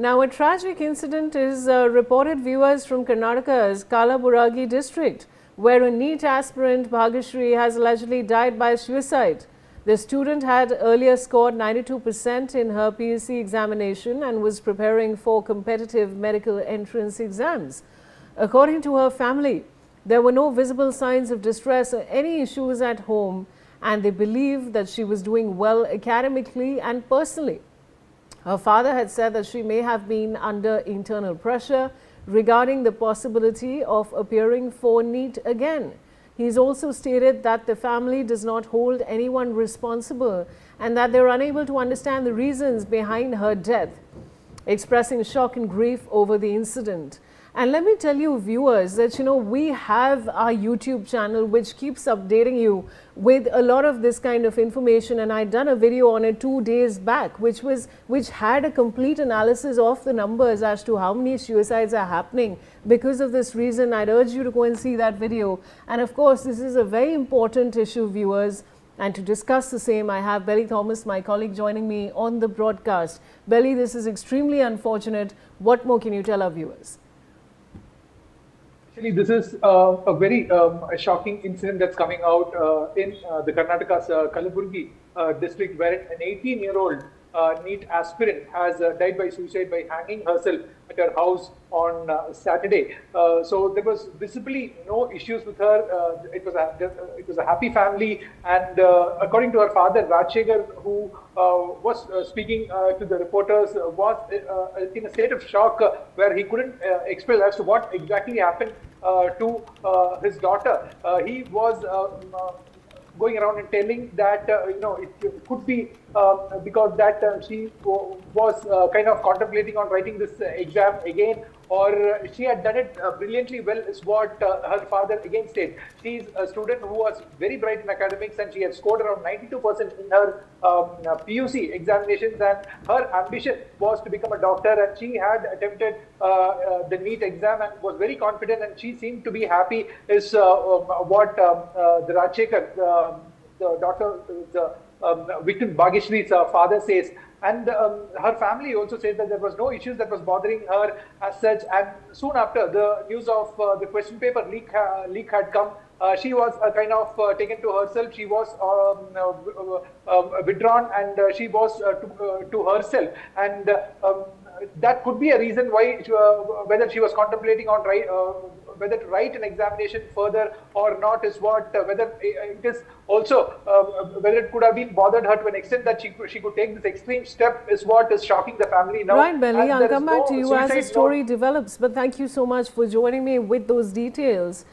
Now, a tragic incident is reported viewers from Karnataka's Kalaburagi district, where a NEET aspirant, Bhagashri, has allegedly died by suicide. The student had earlier scored 92% in her PUC examination and was preparing for competitive medical entrance exams. According to her family, there were no visible signs of distress or any issues at home, and they believe that she was doing well academically and personally. Her father had said that she may have been under internal pressure regarding the possibility of appearing for NEET again. He's also stated that the family does not hold anyone responsible and that they're unable to understand the reasons behind her death, expressing shock and grief over the incident. And let me tell you, viewers, that we have our YouTube channel which keeps updating you with a lot of this kind of information, and I'd done a video on it 2 days back which had a complete analysis of the numbers as to how many suicides are happening because of this reason. I'd urge you to go and see that video. And of course, this is a very important issue, viewers. And to discuss the same, I have Belly Thomas, my colleague, joining me on the broadcast. Belly, this is extremely unfortunate. What more can you tell our viewers? Actually, this is a very shocking incident that's coming out in the Karnataka's Kalaburagi district, where an 18-year-old NEET aspirant has died by suicide by hanging herself at her house on Saturday. So there was visibly no issues with her. It was a happy family, and according to her father, Rajshekhar, who was speaking to the reporters, was in a state of shock where he couldn't express as to what exactly happened to his daughter. He was going around and telling that it could be because that she was kind of contemplating on writing this exam again, or she had done it brilliantly well, is what her father again states. She's a student who was very bright in academics, and she had scored around 92% in her PUC examinations, and her ambition was to become a doctor, and she had attempted the NEET exam and was very confident, and she seemed to be happy, is what the Rajshekhar, the daughter, the victim Bhagashri's father says. And her family also said that there was no issues that was bothering her as such. And soon after the news of the question paper leak had come, she was kind of taken to herself. She was withdrawn, and she was to herself. And that could be a reason why, whether she was contemplating on whether to write an examination further or not, is what, whether it is also, whether it could have been bothered her to an extent that she could take this extreme step, is what is shocking the family now. Right, Belly, I'll come back to you as the story develops, but thank you so much for joining me with those details.